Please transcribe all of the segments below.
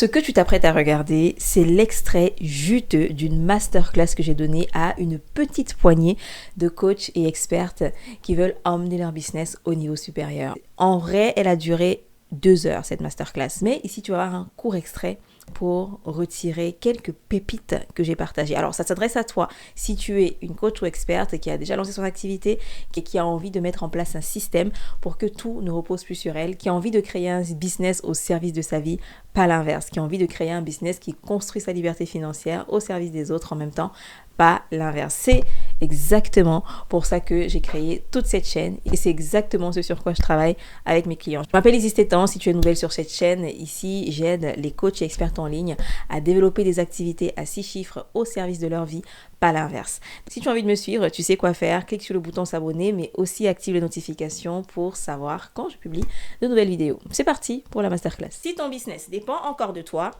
Ce que tu t'apprêtes à regarder, c'est l'extrait juteux d'une masterclass que j'ai donnée à une petite poignée de coachs et expertes qui veulent emmener leur business au niveau supérieur. En vrai, elle a duré 2 heures cette masterclass, mais ici tu vas avoir un court extrait pour retirer quelques pépites que j'ai partagées. Alors ça s'adresse à toi si tu es une coach ou experte qui a déjà lancé son activité et qui a envie de mettre en place un système pour que tout ne repose plus sur elle, qui a envie de créer un business au service de sa vie, pas l'inverse, qui a envie de créer un business qui construit sa liberté financière au service des autres en même temps, pas l'inverse. C'est exactement pour ça que j'ai créé toute cette chaîne et c'est exactement ce sur quoi je travaille avec mes clients. Je m'appelle Isis Tétan, si tu es nouvelle sur cette chaîne, ici j'aide les coachs et experts en ligne à développer des activités à 6 chiffres au service de leur vie, pas l'inverse. Si tu as envie de me suivre, tu sais quoi faire, clique sur le bouton s'abonner mais aussi active les notifications pour savoir quand je publie de nouvelles vidéos. C'est parti pour la masterclass. Si ton business dépend encore de toi,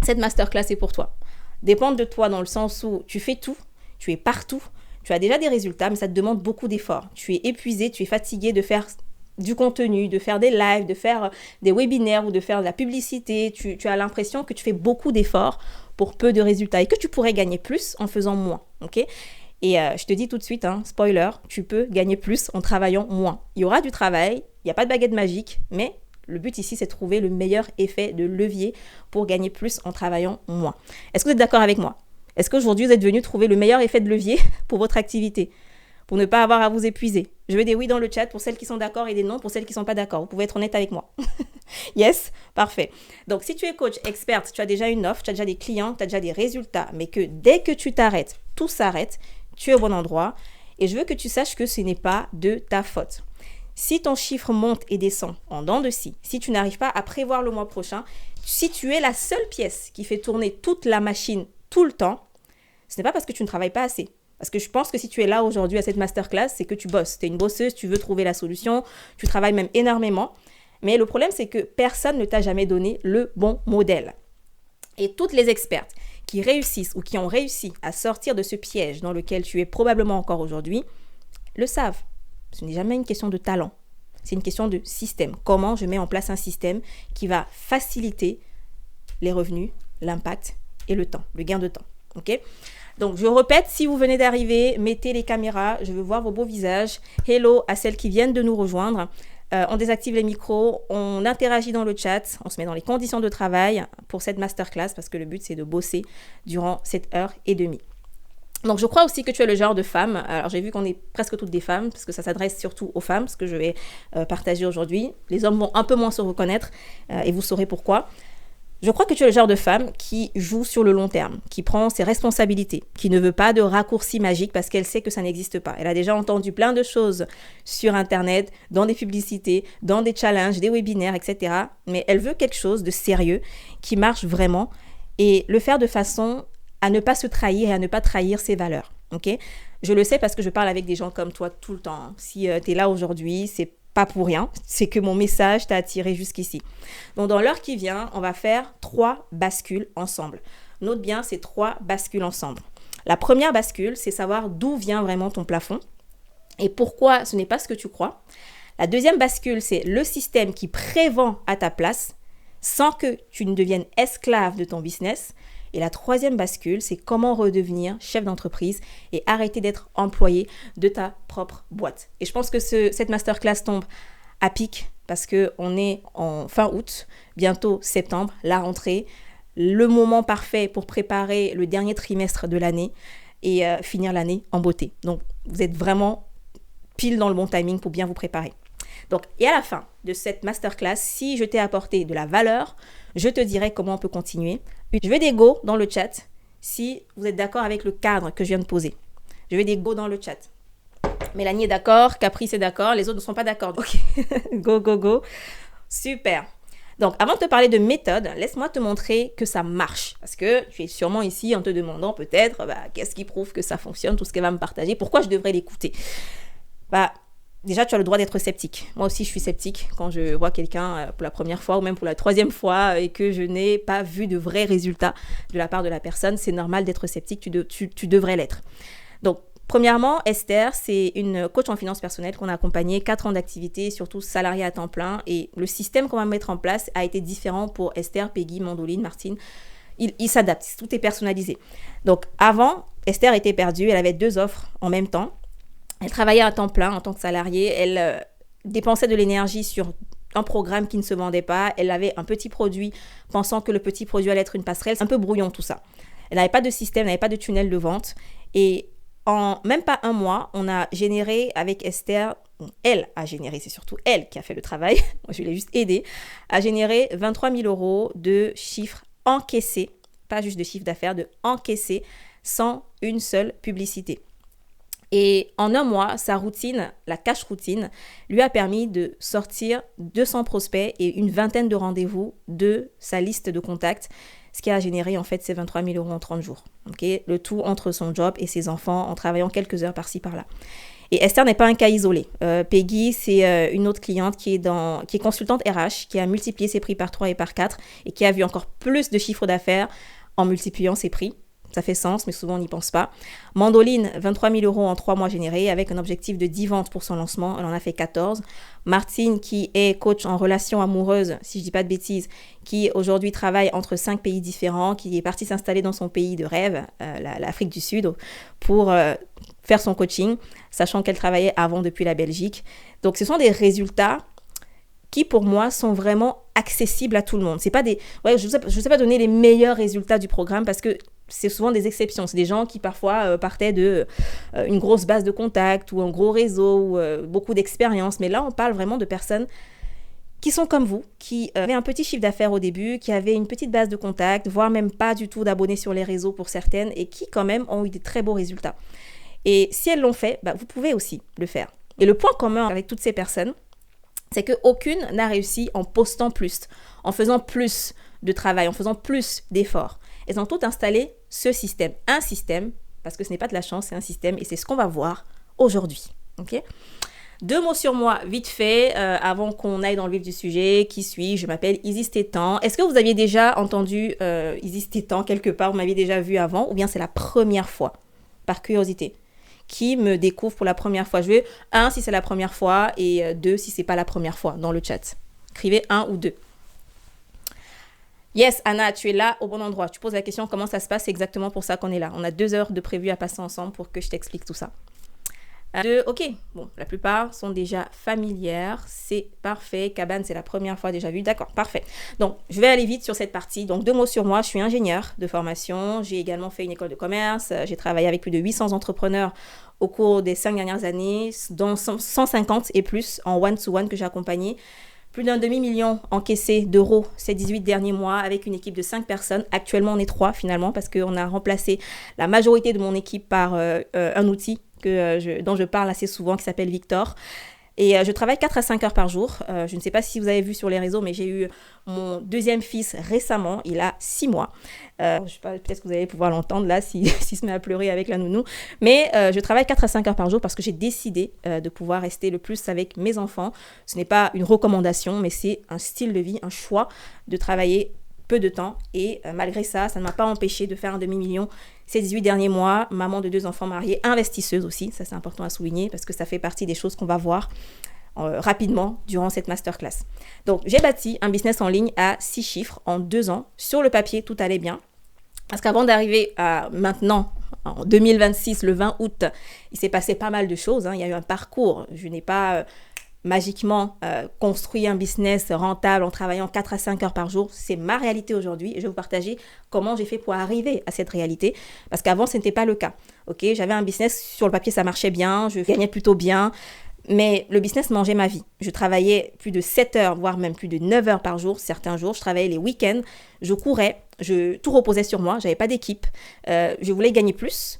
cette masterclass est pour toi. Dépendre de toi dans le sens où tu fais tout, tu es partout, tu as déjà des résultats, mais ça te demande beaucoup d'efforts. Tu es épuisé, tu es fatigué de faire du contenu, de faire des lives, de faire des webinaires ou de faire de la publicité. Tu as l'impression que tu fais beaucoup d'efforts pour peu de résultats et que tu pourrais gagner plus en faisant moins. Ok ? Et je te dis tout de suite, spoiler, tu peux gagner plus en travaillant moins. Il y aura du travail, il n'y a pas de baguette magique, mais le but ici, c'est de trouver le meilleur effet de levier pour gagner plus en travaillant moins. Est-ce que vous êtes d'accord avec moi ? Est-ce qu'aujourd'hui, vous êtes venu trouver le meilleur effet de levier pour votre activité ? Pour ne pas avoir à vous épuiser. Je veux des oui dans le chat pour celles qui sont d'accord et des non pour celles qui ne sont pas d'accord. Vous pouvez être honnête avec moi. Yes ? Parfait. Donc, si tu es coach, experte, tu as déjà une offre, tu as déjà des clients, tu as déjà des résultats, mais que dès que tu t'arrêtes, tout s'arrête, tu es au bon endroit. Et je veux que tu saches que ce n'est pas de ta faute. Si ton chiffre monte et descend en dents de scie, si tu n'arrives pas à prévoir le mois prochain, si tu es la seule pièce qui fait tourner toute la machine tout le temps, ce n'est pas parce que tu ne travailles pas assez. Parce que je pense que si tu es là aujourd'hui à cette masterclass, c'est que tu bosses. Tu es une bosseuse, tu veux trouver la solution, tu travailles même énormément. Mais le problème, c'est que personne ne t'a jamais donné le bon modèle. Et toutes les expertes qui réussissent ou qui ont réussi à sortir de ce piège dans lequel tu es probablement encore aujourd'hui, le savent. Ce n'est jamais une question de talent, c'est une question de système. Comment je mets en place un système qui va faciliter les revenus, l'impact et le temps, le gain de temps. Ok ? Donc, je répète, si vous venez d'arriver, mettez les caméras, je veux voir vos beaux visages. Hello à celles qui viennent de nous rejoindre. On désactive les micros, on interagit dans le chat, on se met dans les conditions de travail pour cette masterclass parce que le but, c'est de bosser durant 7h30. Donc, je crois aussi que tu es le genre de femme. Alors, j'ai vu qu'on est presque toutes des femmes parce que ça s'adresse surtout aux femmes, ce que je vais partager aujourd'hui. Les hommes vont un peu moins se reconnaître et vous saurez pourquoi. Je crois que tu es le genre de femme qui joue sur le long terme, qui prend ses responsabilités, qui ne veut pas de raccourcis magiques parce qu'elle sait que ça n'existe pas. Elle a déjà entendu plein de choses sur Internet, dans des publicités, dans des challenges, des webinaires, etc. Mais elle veut quelque chose de sérieux qui marche vraiment et le faire de façon à ne pas se trahir et à ne pas trahir ses valeurs. Okay ? Je le sais parce que je parle avec des gens comme toi tout le temps. Si tu es là aujourd'hui, c'est pas pour rien, c'est que mon message t'a attiré jusqu'ici. Donc, dans l'heure qui vient, on va faire 3 bascules ensemble. Note bien ces 3 bascules ensemble. La première bascule, c'est savoir d'où vient vraiment ton plafond et pourquoi ce n'est pas ce que tu crois. La deuxième bascule, c'est le système qui prévend à ta place sans que tu ne deviennes esclave de ton business. Et la troisième bascule, c'est comment redevenir chef d'entreprise et arrêter d'être employé de ta propre boîte. Et je pense que cette masterclass tombe à pic parce qu'on est en fin août, bientôt septembre, la rentrée, le moment parfait pour préparer le dernier trimestre de l'année et finir l'année en beauté. Donc, vous êtes vraiment pile dans le bon timing pour bien vous préparer. Donc, et à la fin de cette masterclass, si je t'ai apporté de la valeur, je te dirai comment on peut continuer. Je veux des go dans le chat si vous êtes d'accord avec le cadre que je viens de poser. Je veux des go dans le chat. Mélanie est d'accord, Caprice est d'accord, les autres ne sont pas d'accord. Ok, go, go, go. Super. Donc, avant de te parler de méthode, laisse-moi te montrer que ça marche. Parce que tu es sûrement ici en te demandant peut-être, qu'est-ce qui prouve que ça fonctionne, tout ce qu'elle va me partager, pourquoi je devrais l'écouter. Déjà, tu as le droit d'être sceptique. Moi aussi, je suis sceptique quand je vois quelqu'un pour la première fois ou même pour la 3e fois et que je n'ai pas vu de vrais résultats de la part de la personne. C'est normal d'être sceptique, tu devrais l'être. Donc, Premièrement, Esther, c'est une coach en finances personnelles qu'on a accompagnée, 4 ans d'activité, surtout salariée à temps plein. Et le système qu'on va mettre en place a été différent pour Esther, Peggy, Mandoline, Martine. Il s'adapte, tout est personnalisé. Donc avant, Esther était perdue, elle avait 2 offres en même temps. Elle travaillait à temps plein en tant que salariée, elle dépensait de l'énergie sur un programme qui ne se vendait pas, elle avait un petit produit, pensant que le petit produit allait être une passerelle, c'est un peu brouillon tout ça. Elle n'avait pas de système, elle n'avait pas de tunnel de vente. Et en même pas un mois, on a généré avec Esther, elle a généré, c'est surtout elle qui a fait le travail, moi je l'ai juste aidée, à générer 23 000 euros de chiffres encaissés, pas juste de chiffre d'affaires, de encaissés, sans une seule publicité. Et en un mois, sa routine, la cash routine, lui a permis de sortir 200 prospects et une vingtaine de rendez-vous de sa liste de contacts, ce qui a généré en fait ces 23 000 euros en 30 jours. Okay, le tout entre son job et ses enfants en travaillant quelques heures par-ci par-là. Et Esther n'est pas un cas isolé. Peggy, c'est une autre cliente qui est consultante RH, qui a multiplié ses prix par 3 et par 4 et qui a vu encore plus de chiffre d'affaires en multipliant ses prix. Ça fait sens, mais souvent on n'y pense pas. Mandoline, 23 000 euros en 3 mois générés avec un objectif de 10 ventes pour son lancement. Elle en a fait 14. Martine, qui est coach en relations amoureuses, si je ne dis pas de bêtises, qui aujourd'hui travaille entre 5 pays différents, qui est partie s'installer dans son pays de rêve, l'Afrique du Sud, pour faire son coaching, sachant qu'elle travaillait avant depuis la Belgique. Donc ce sont des résultats qui pour moi sont vraiment accessibles à tout le monde. C'est pas des, je ne sais pas donner les meilleurs résultats du programme parce que c'est souvent des exceptions. C'est des gens qui parfois partaient de une grosse base de contacts ou un gros réseau ou beaucoup d'expérience. Mais là, on parle vraiment de personnes qui sont comme vous, qui avaient un petit chiffre d'affaires au début, qui avaient une petite base de contacts, voire même pas du tout d'abonnés sur les réseaux pour certaines et qui quand même ont eu des très beaux résultats. Et si elles l'ont fait, vous pouvez aussi le faire. Et le point commun avec toutes ces personnes, c'est qu'aucune n'a réussi en postant plus, en faisant plus de travail, en faisant plus d'efforts. Elles ont toutes installé ce système, un système, parce que ce n'est pas de la chance, c'est un système, et c'est ce qu'on va voir aujourd'hui. Okay? 2 mots sur moi, vite fait, avant qu'on aille dans le vif du sujet. Qui suis-je? Je m'appelle Isis Tétan. Est-ce que vous aviez déjà entendu Isis Tétan quelque part? Vous m'aviez déjà vu avant? Ou bien c'est la première fois, par curiosité? Qui me découvre pour la première fois? Je veux 1 si c'est la première fois et 2 si c'est pas la première fois dans le chat. Écrivez 1 ou 2. Yes, Anna, tu es là au bon endroit. Tu poses la question comment ça se passe, c'est exactement pour ça qu'on est là. On a 2 heures de prévu à passer ensemble pour que je t'explique tout ça. Ok, bon, la plupart sont déjà familières, c'est parfait. Cabane, c'est la première fois déjà vu, d'accord, parfait. Donc, je vais aller vite sur cette partie. Donc, 2 mots sur moi, je suis ingénieure de formation, j'ai également fait une école de commerce, j'ai travaillé avec plus de 800 entrepreneurs au cours des 5 dernières années, dont 150 et plus en one-to-one que j'ai accompagné. Plus d'un demi-million encaissé d'euros ces 18 derniers mois avec une équipe de 5 personnes. Actuellement, on est 3 finalement parce qu'on a remplacé la majorité de mon équipe par un outil dont je parle assez souvent qui s'appelle Victor. Et je travaille 4 à 5 heures par jour. Je ne sais pas si vous avez vu sur les réseaux, mais j'ai eu mon 2e fils récemment. Il a 6 mois. Je sais pas, peut-être que vous allez pouvoir l'entendre là s'il se met à pleurer avec la nounou. Mais je travaille 4 à 5 heures par jour parce que j'ai décidé de pouvoir rester le plus avec mes enfants. Ce n'est pas une recommandation, mais c'est un style de vie, un choix de travailler peu de temps. Et malgré ça, ça ne m'a pas empêché de faire un demi-million ces 18 derniers mois. Maman de 2 enfants mariés, investisseuse aussi. Ça, c'est important à souligner parce que ça fait partie des choses qu'on va voir rapidement durant cette masterclass. Donc, j'ai bâti un business en ligne à 6 chiffres en 2 ans. Sur le papier, tout allait bien. Parce qu'avant d'arriver à maintenant, en 2026, le 20 août, il s'est passé pas mal de choses. Il y a eu un parcours. Je n'ai pas magiquement construit un business rentable en travaillant 4 à 5 heures par jour. C'est ma réalité aujourd'hui et je vais vous partager comment j'ai fait pour arriver à cette réalité. Parce qu'avant, ce n'était pas le cas. Okay, j'avais un business, sur le papier, ça marchait bien, je gagnais plutôt bien. Mais le business mangeait ma vie. Je travaillais plus de 7 heures, voire même plus de 9 heures par jour, certains jours. Je travaillais les week-ends, je courais, tout reposait sur moi, j'avais pas d'équipe. Je voulais gagner plus,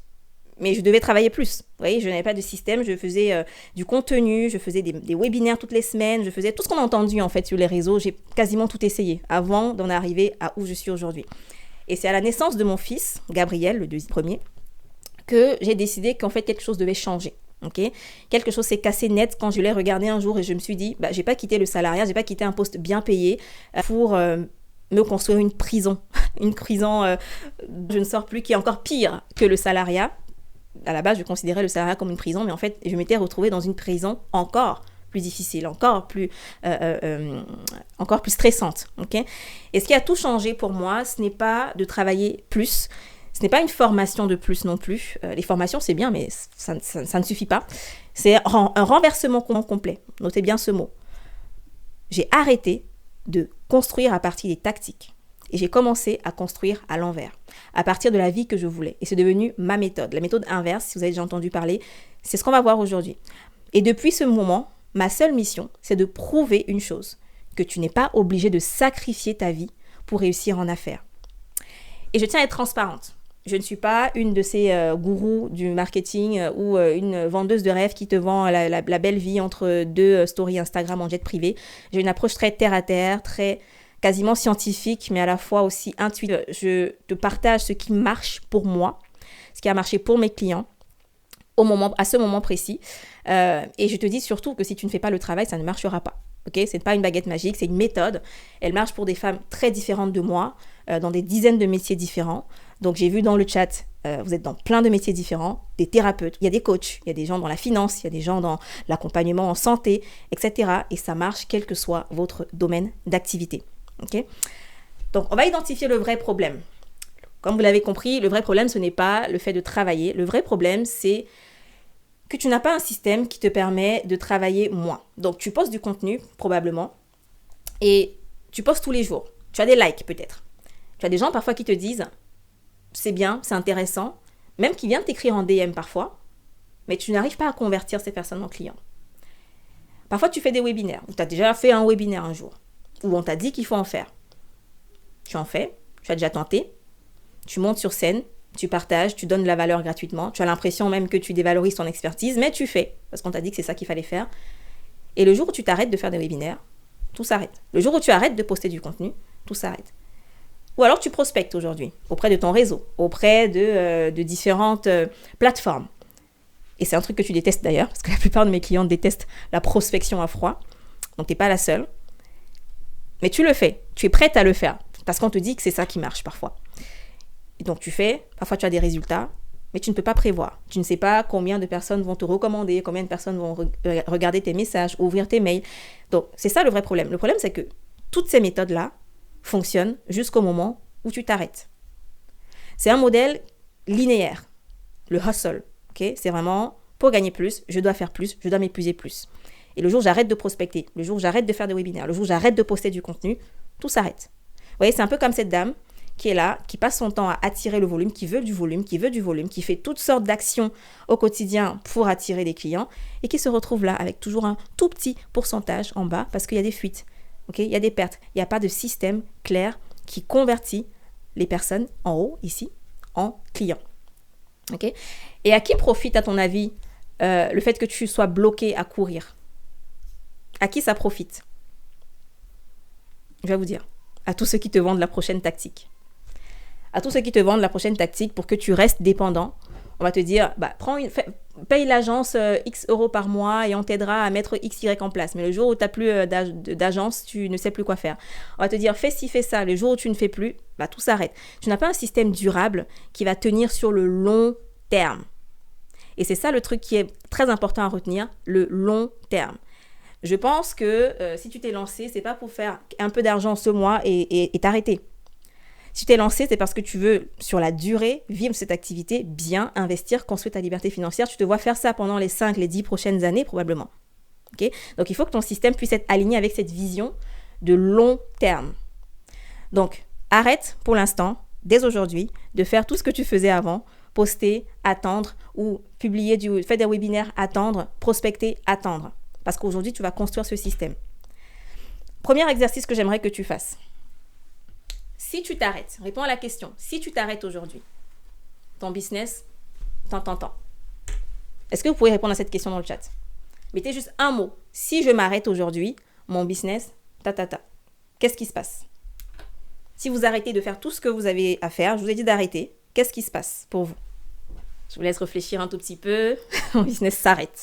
mais je devais travailler plus. Vous voyez, je n'avais pas de système, je faisais du contenu, je faisais des webinaires toutes les semaines, je faisais tout ce qu'on a entendu en fait sur les réseaux. J'ai quasiment tout essayé avant d'en arriver à où je suis aujourd'hui. Et c'est à la naissance de mon fils, Gabriel, le premier, que j'ai décidé qu'en fait quelque chose devait changer. Okay. Quelque chose s'est cassé net quand je l'ai regardé un jour et je me suis dit, j'ai pas quitté le salariat, j'ai pas quitté un poste bien payé pour me construire une prison, une prison je ne sors plus, qui est encore pire que le salariat. à la base, je considérais le salariat comme une prison, mais en fait, je m'étais retrouvée dans une prison encore plus difficile, encore plus stressante. Okay? Et ce qui a tout changé pour moi, ce n'est pas de travailler plus, ce n'est pas une formation de plus non plus. Les formations, c'est bien, mais ça ne suffit pas. C'est un renversement complet. Notez bien ce mot. J'ai arrêté de construire à partir des tactiques. Et j'ai commencé à construire à l'envers, à partir de la vie que je voulais. Et c'est devenu ma méthode. La méthode inverse, si vous avez déjà entendu parler, c'est ce qu'on va voir aujourd'hui. Et depuis ce moment, ma seule mission, c'est de prouver une chose, que tu n'es pas obligé de sacrifier ta vie pour réussir en affaires. Et je tiens à être transparente. Je ne suis pas une de ces gourous du marketing ou une vendeuse de rêves qui te vend la belle vie entre deux stories Instagram en jet privé. J'ai une approche très terre à terre, très quasiment scientifique, mais à la fois aussi intuitive. Je te partage ce qui marche pour moi, ce qui a marché pour mes clients à ce moment précis. Et je te dis surtout que si tu ne fais pas le travail, ça ne marchera pas. Okay, c'est pas une baguette magique, c'est une méthode. Elle marche pour des femmes très différentes de moi, dans des dizaines de métiers différents. Donc j'ai vu dans le chat, vous êtes dans plein de métiers différents, des thérapeutes, il y a des coachs, il y a des gens dans la finance, il y a des gens dans l'accompagnement en santé, etc. Et ça marche quel que soit votre domaine d'activité. Okay? Donc on va identifier le vrai problème. Comme vous l'avez compris, le vrai problème, ce n'est pas le fait de travailler. Le vrai problème, c'est que tu n'as pas un système qui te permet de travailler moins. Donc, tu postes du contenu, probablement, et tu postes tous les jours. Tu as des likes, peut-être. Tu as des gens, parfois, qui te disent « c'est bien, c'est intéressant », même qui viennent t'écrire en DM, parfois, mais tu n'arrives pas à convertir ces personnes en clients. Parfois, tu fais des webinaires, ou tu as déjà fait un webinaire un jour, où on t'a dit qu'il faut en faire. Tu en fais, tu as déjà tenté, tu montes sur scène, tu partages, tu donnes de la valeur gratuitement, tu as l'impression même que tu dévalorises ton expertise, mais tu fais, parce qu'on t'a dit que c'est ça qu'il fallait faire. Et le jour où tu t'arrêtes de faire des webinaires, tout s'arrête. Le jour où tu arrêtes de poster du contenu, tout s'arrête. Ou alors tu prospectes aujourd'hui, auprès de ton réseau, auprès de différentes plateformes. Et c'est un truc que tu détestes d'ailleurs, parce que la plupart de mes clients détestent la prospection à froid. Donc t'es pas la seule. Mais tu le fais, tu es prête à le faire, parce qu'on te dit que c'est ça qui marche parfois. Et donc tu fais, parfois tu as des résultats, mais tu ne peux pas prévoir. Tu ne sais pas combien de personnes vont te recommander, combien de personnes vont regarder tes messages, ouvrir tes mails. Donc c'est ça le vrai problème. Le problème, c'est que toutes ces méthodes-là fonctionnent jusqu'au moment où tu t'arrêtes. C'est un modèle linéaire, le hustle. Okay? C'est vraiment, pour gagner plus, je dois faire plus, je dois m'épuiser plus. Et le jour où j'arrête de prospecter, le jour où j'arrête de faire des webinaires, le jour où j'arrête de poster du contenu, tout s'arrête. Vous voyez, c'est un peu comme cette dame qui est là, qui passe son temps à attirer le volume, qui veut du volume, qui fait toutes sortes d'actions au quotidien pour attirer des clients et qui se retrouve là avec toujours un tout petit pourcentage en bas parce qu'il y a des fuites, okay? Il y a des pertes. Il n'y a pas de système clair qui convertit les personnes en haut, ici, en clients. Okay? Et à qui profite, à ton avis, le fait que tu sois bloqué à courir? À qui ça profite? Je vais vous dire. À tous ceux qui te vendent la prochaine tactique. À tous ceux qui te vendent la prochaine tactique pour que tu restes dépendant, on va te dire, paye l'agence X euros par mois et on t'aidera à mettre XY en place. Mais le jour où tu n'as plus d'agence, tu ne sais plus quoi faire. On va te dire, fais ci, fais ça. Le jour où tu ne fais plus, tout s'arrête. Tu n'as pas un système durable qui va tenir sur le long terme. Et c'est ça le truc qui est très important à retenir, le long terme. Je pense que si tu t'es lancé, c'est pas pour faire un peu d'argent ce mois et t'arrêter. Si tu t'es lancé, c'est parce que tu veux, sur la durée, vivre cette activité, bien investir, construire ta liberté financière. Tu te vois faire ça pendant les 5, les 10 prochaines années, probablement. Okay? Donc, il faut que ton système puisse être aligné avec cette vision de long terme. Donc, arrête pour l'instant, dès aujourd'hui, de faire tout ce que tu faisais avant, poster, attendre, ou faire des webinaires, attendre, prospecter, attendre. Parce qu'aujourd'hui, tu vas construire ce système. Premier exercice que j'aimerais que tu fasses. Si tu t'arrêtes, réponds à la question. Si tu t'arrêtes aujourd'hui, ton business, t'entends. Est-ce que vous pouvez répondre à cette question dans le chat? Mettez juste un mot. Si je m'arrête aujourd'hui, mon business, Qu'est-ce qui se passe? Si vous arrêtez de faire tout ce que vous avez à faire, je vous ai dit d'arrêter, qu'est-ce qui se passe pour vous? Je vous laisse réfléchir un tout petit peu. Mon business s'arrête.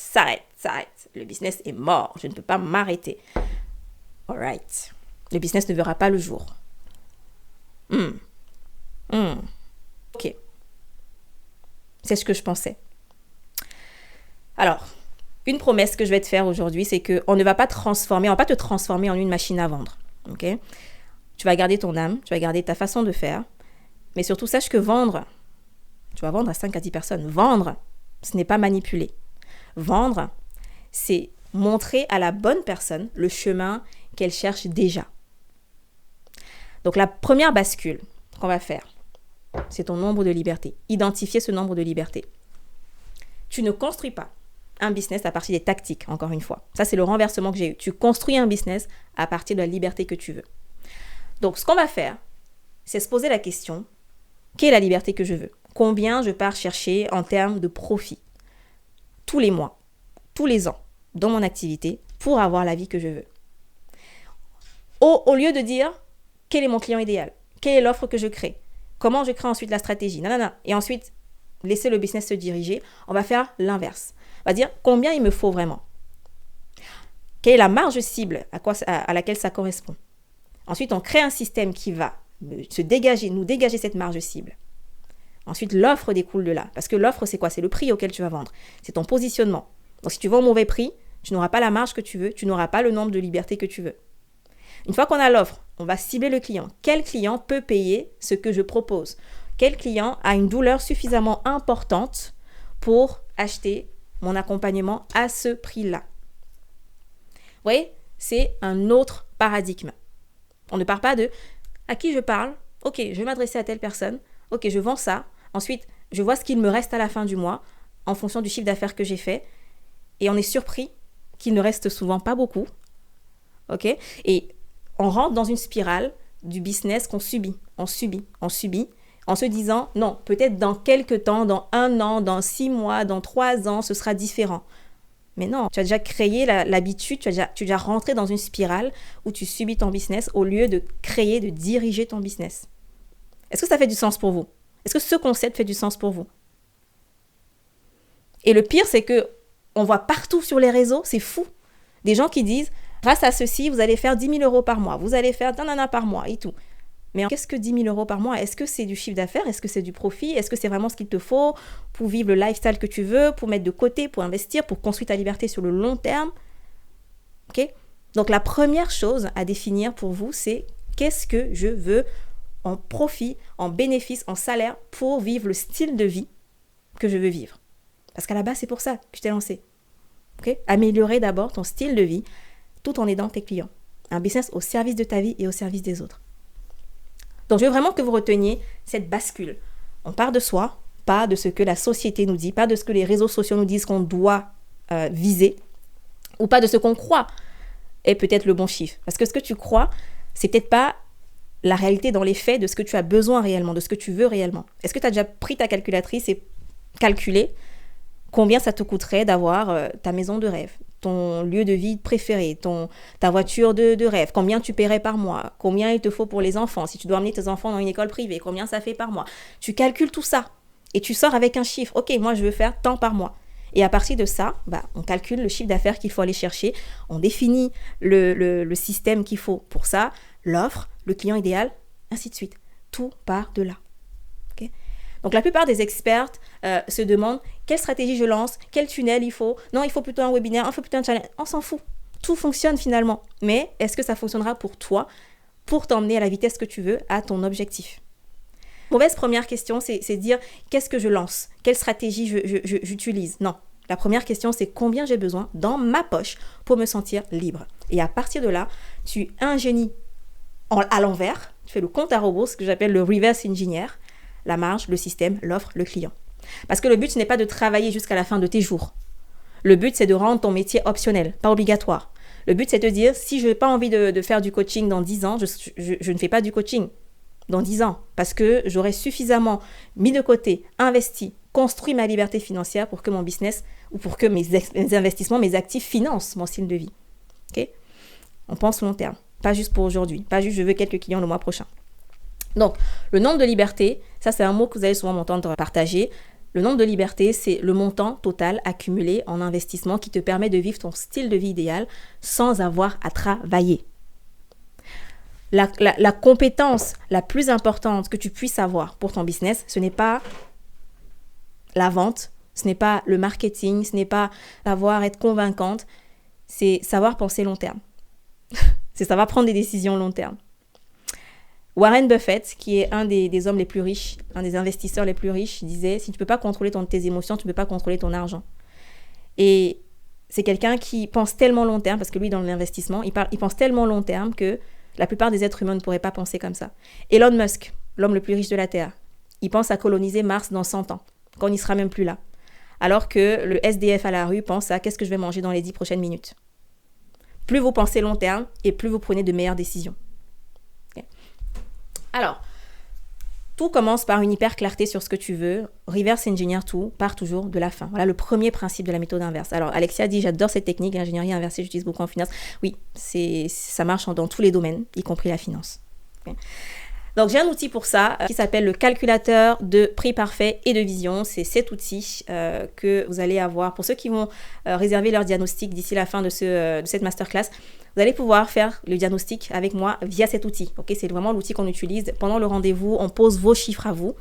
Le business est mort. Je ne peux pas m'arrêter. All right. Le business ne verra pas le jour. Ok. C'est ce que je pensais. Alors, une promesse que je vais te faire aujourd'hui, c'est qu'on ne va pas te transformer en une machine à vendre. Ok? Tu vas garder ton âme, tu vas garder ta façon de faire, mais surtout sache que vendre, tu vas vendre à 5 à 10 personnes. Vendre, ce n'est pas manipuler. Vendre, c'est montrer à la bonne personne le chemin qu'elle cherche déjà. Donc la première bascule qu'on va faire, c'est ton nombre de libertés. Identifier ce nombre de libertés. Tu ne construis pas un business à partir des tactiques, encore une fois. Ça, c'est le renversement que j'ai eu. Tu construis un business à partir de la liberté que tu veux. Donc, ce qu'on va faire, c'est se poser la question, quelle est la liberté que je veux? Combien je pars chercher en termes de profit? Tous les mois, tous les ans, dans mon activité, pour avoir la vie que je veux. Au lieu de dire, quel est mon client idéal? Quelle est l'offre que je crée? Comment je crée ensuite la stratégie? Non. Et ensuite, laisser le business se diriger. On va faire l'inverse. On va dire combien il me faut vraiment. Quelle est la marge cible à laquelle ça correspond. Ensuite, on crée un système qui va nous dégager cette marge cible. Ensuite, l'offre découle de là. Parce que l'offre, c'est quoi? C'est le prix auquel tu vas vendre. C'est ton positionnement. Donc, si tu vends au mauvais prix, tu n'auras pas la marge que tu veux, tu n'auras pas le nombre de libertés que tu veux. Une fois qu'on a l'offre, on va cibler le client. Quel client peut payer ce que je propose? Quel client a une douleur suffisamment importante pour acheter mon accompagnement à ce prix-là? Vous voyez, c'est un autre paradigme. On ne parle pas de à qui je parle, ok, je vais m'adresser à telle personne, ok, je vends ça, ensuite je vois ce qu'il me reste à la fin du mois en fonction du chiffre d'affaires que j'ai fait et on est surpris qu'il ne reste souvent pas beaucoup, ok? Et on rentre dans une spirale du business qu'on subit, on subit, en se disant non, peut-être dans quelques temps, dans 1 an, dans 6 mois, dans 3 ans, ce sera différent. Mais non, tu as déjà créé l'habitude, tu es déjà rentré dans une spirale où tu subis ton business au lieu de créer, de diriger ton business. Est-ce que ça fait du sens pour vous? Est-ce que ce concept fait du sens pour vous? Et le pire, c'est que on voit partout sur les réseaux, c'est fou, des gens qui disent grâce à ceci, vous allez faire 10 000 euros par mois, vous allez faire nanana par mois et tout. Mais qu'est-ce que 10 000 euros par mois? Est-ce que c'est du chiffre d'affaires? Est-ce que c'est du profit? Est-ce que c'est vraiment ce qu'il te faut pour vivre le lifestyle que tu veux, pour mettre de côté, pour investir, pour construire ta liberté sur le long terme? Ok? Donc la première chose à définir pour vous, c'est qu'est-ce que je veux en profit, en bénéfice, en salaire pour vivre le style de vie que je veux vivre. Parce qu'à la base, c'est pour ça que je t'ai lancé. Ok? Améliorer d'abord ton style de vie tout en aidant tes clients. Un business au service de ta vie et au service des autres. Donc, je veux vraiment que vous reteniez cette bascule. On part de soi, pas de ce que la société nous dit, pas de ce que les réseaux sociaux nous disent qu'on doit viser, ou pas de ce qu'on croit est peut-être le bon chiffre. Parce que ce que tu crois, c'est peut-être pas la réalité dans les faits de ce que tu as besoin réellement, de ce que tu veux réellement. Est-ce que tu as déjà pris ta calculatrice et calculé combien ça te coûterait d'avoir ta maison de rêve, ton lieu de vie préféré, ta voiture de rêve, combien tu paierais par mois, combien il te faut pour les enfants, si tu dois emmener tes enfants dans une école privée, combien ça fait par mois. Tu calcules tout ça et tu sors avec un chiffre. Ok, moi je veux faire tant par mois. Et à partir de ça, on calcule le chiffre d'affaires qu'il faut aller chercher, on définit le système qu'il faut pour ça, l'offre, le client idéal, ainsi de suite. Tout part de là. Okay? Donc la plupart des experts se demandent quelle stratégie je lance, quel tunnel il faut. Non, il faut plutôt un webinaire, il faut plutôt un challenge. On s'en fout. Tout fonctionne finalement. Mais est-ce que ça fonctionnera pour toi, pour t'emmener à la vitesse que tu veux, à ton objectif? Mauvaise première question, c'est dire qu'est-ce que je lance? Quelle stratégie j'utilise? Non. La première question, c'est combien j'ai besoin dans ma poche pour me sentir libre. Et à partir de là, tu ingénies à l'envers, tu fais le compte à rebours, ce que j'appelle le reverse engineer, la marge, le système, l'offre, le client. Parce que le but, ce n'est pas de travailler jusqu'à la fin de tes jours. Le but, c'est de rendre ton métier optionnel, pas obligatoire. Le but, c'est de te dire, si je n'ai pas envie de faire du coaching dans 10 ans, je ne fais pas du coaching dans 10 ans. Parce que j'aurai suffisamment mis de côté, investi, construit ma liberté financière pour que mon business ou pour que mes investissements, mes actifs financent mon style de vie. Okay? On pense long terme, pas juste pour aujourd'hui, pas juste je veux quelques clients le mois prochain. Donc, le nombre de libertés, ça c'est un mot que vous allez souvent m'entendre partager. Le nombre de libertés, c'est le montant total accumulé en investissement qui te permet de vivre ton style de vie idéal sans avoir à travailler. La compétence la plus importante que tu puisses avoir pour ton business, ce n'est pas la vente, Ce n'est pas le marketing, ce n'est pas savoir être convaincante, c'est savoir penser long terme. C'est savoir prendre des décisions long terme. Warren Buffett, qui est un des hommes les plus riches, un des investisseurs les plus riches, disait « Si tu ne peux pas contrôler tes émotions, tu ne peux pas contrôler ton argent. » Et c'est quelqu'un qui pense tellement long terme, parce que lui, dans l'investissement, il pense tellement long terme que la plupart des êtres humains ne pourraient pas penser comme ça. Elon Musk, l'homme le plus riche de la Terre, il pense à coloniser Mars dans 100 ans, quand il ne sera même plus là. Alors que le SDF à la rue pense à « Qu'est-ce que je vais manger dans les 10 prochaines minutes ?» Plus vous pensez long terme, et plus vous prenez de meilleures décisions. Okay. Alors, tout commence par une hyper clarté sur ce que tu veux. Reverse engineer tout part toujours de la fin. Voilà le premier principe de la méthode inverse. Alors, Alexia dit, j'adore cette technique, l'ingénierie inversée, j'utilise beaucoup en finance. Oui, ça marche dans tous les domaines, y compris la finance. Okay. Donc, j'ai un outil pour ça qui s'appelle le calculateur de prix parfait et de vision. C'est cet outil que vous allez avoir. Pour ceux qui vont réserver leur diagnostic d'ici la fin de cette masterclass, vous allez pouvoir faire le diagnostic avec moi via cet outil. Okay, c'est vraiment l'outil qu'on utilise. Pendant le rendez-vous, on pose vos chiffres à vous.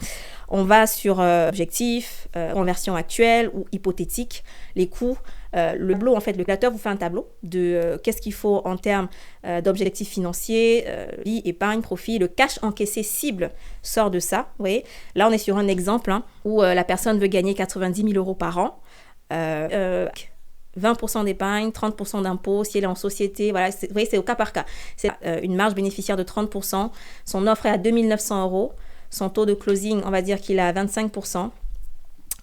On va sur objectif, conversion actuelle ou hypothétique, les coûts. Le tableau, en fait, le calculateur vous fait un tableau de qu'est-ce qu'il faut en termes d'objectifs financiers, vie, épargne, profit. Le cash encaissé cible sort de ça. Vous voyez, là, on est sur un exemple où la personne veut gagner 90 000 euros par an. 20% d'épargne, 30% d'impôts, si elle est en société, voilà, vous voyez, c'est au cas par cas. C'est une marge bénéficiaire de 30%, son offre est à 2 900 euros, son taux de closing, on va dire qu'il est à 25%,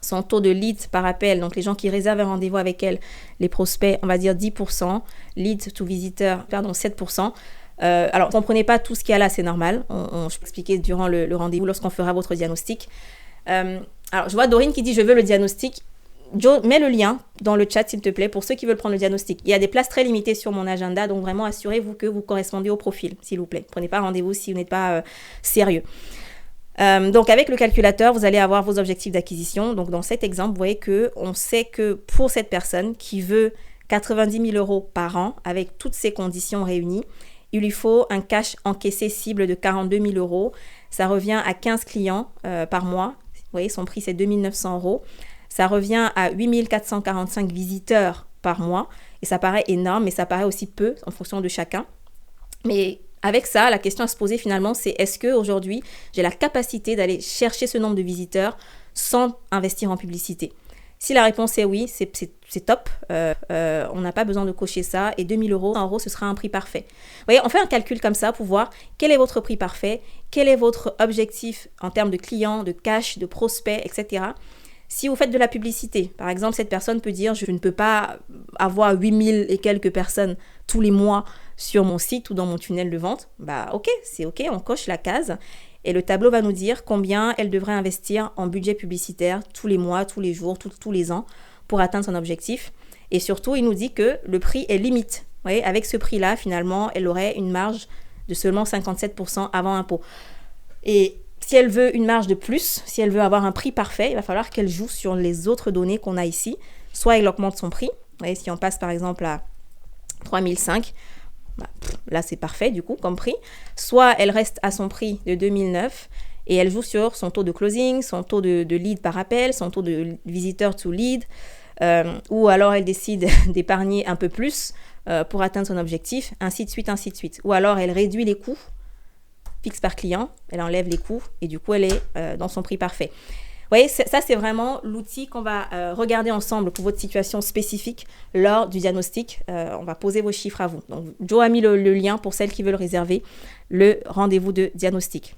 son taux de lead par appel, donc les gens qui réservent un rendez-vous avec elle, les prospects, on va dire 10%, lead to visiteur, pardon, 7%. Alors, ne comprenez pas tout ce qu'il y a là, c'est normal, je peux expliquer durant le rendez-vous lorsqu'on fera votre diagnostic. Alors, je vois Dorine qui dit « Je veux le diagnostic ». Joe, mets le lien dans le chat, s'il te plaît, pour ceux qui veulent prendre le diagnostic. Il y a des places très limitées sur mon agenda, donc vraiment assurez-vous que vous correspondez au profil, s'il vous plaît. Prenez pas rendez-vous si vous n'êtes pas sérieux. Donc, avec le calculateur, vous allez avoir vos objectifs d'acquisition. Donc, dans cet exemple, vous voyez qu'on sait que pour cette personne qui veut 90 000 euros par an, avec toutes ces conditions réunies, il lui faut un cash encaissé cible de 42 000 euros. Ça revient à 15 clients par mois. Vous voyez, son prix, c'est 2 900 euros. Ça revient à 8 445 visiteurs par mois. Et ça paraît énorme, mais ça paraît aussi peu en fonction de chacun. Mais avec ça, la question à se poser finalement, c'est est-ce qu'aujourd'hui, j'ai la capacité d'aller chercher ce nombre de visiteurs sans investir en publicité ? Si la réponse est oui, c'est top. On n'a pas besoin de cocher ça. Et 2 000 euros, 100 euros, ce sera un prix parfait. Vous voyez, on fait un calcul comme ça pour voir quel est votre prix parfait, quel est votre objectif en termes de clients, de cash, de prospects, etc. Si vous faites de la publicité, par exemple, cette personne peut dire « Je ne peux pas avoir 8000 et quelques personnes tous les mois sur mon site ou dans mon tunnel de vente. » Bah ok, c'est ok, on coche la case. Et le tableau va nous dire combien elle devrait investir en budget publicitaire tous les mois, tous les jours, tous les ans pour atteindre son objectif. Et surtout, il nous dit que le prix est limite. Vous voyez, avec ce prix-là, finalement, elle aurait une marge de seulement 57% avant impôt. Et si elle veut une marge de plus, si elle veut avoir un prix parfait, il va falloir qu'elle joue sur les autres données qu'on a ici. Soit elle augmente son prix. Vous voyez, si on passe par exemple à 3005, là c'est parfait du coup comme prix. Soit elle reste à son prix de 2009 et elle joue sur son taux de closing, son taux de lead par appel, son taux de visiteur to lead. Ou alors elle décide d'épargner un peu plus pour atteindre son objectif, ainsi de suite, ainsi de suite. Ou alors elle réduit les coûts fixe par client, elle enlève les coûts et du coup elle est dans son prix parfait. Vous voyez, ça c'est vraiment l'outil qu'on va regarder ensemble pour votre situation spécifique lors du diagnostic. On va poser vos chiffres à vous. Donc Joe a mis le lien pour celles qui veulent réserver le rendez-vous de diagnostic.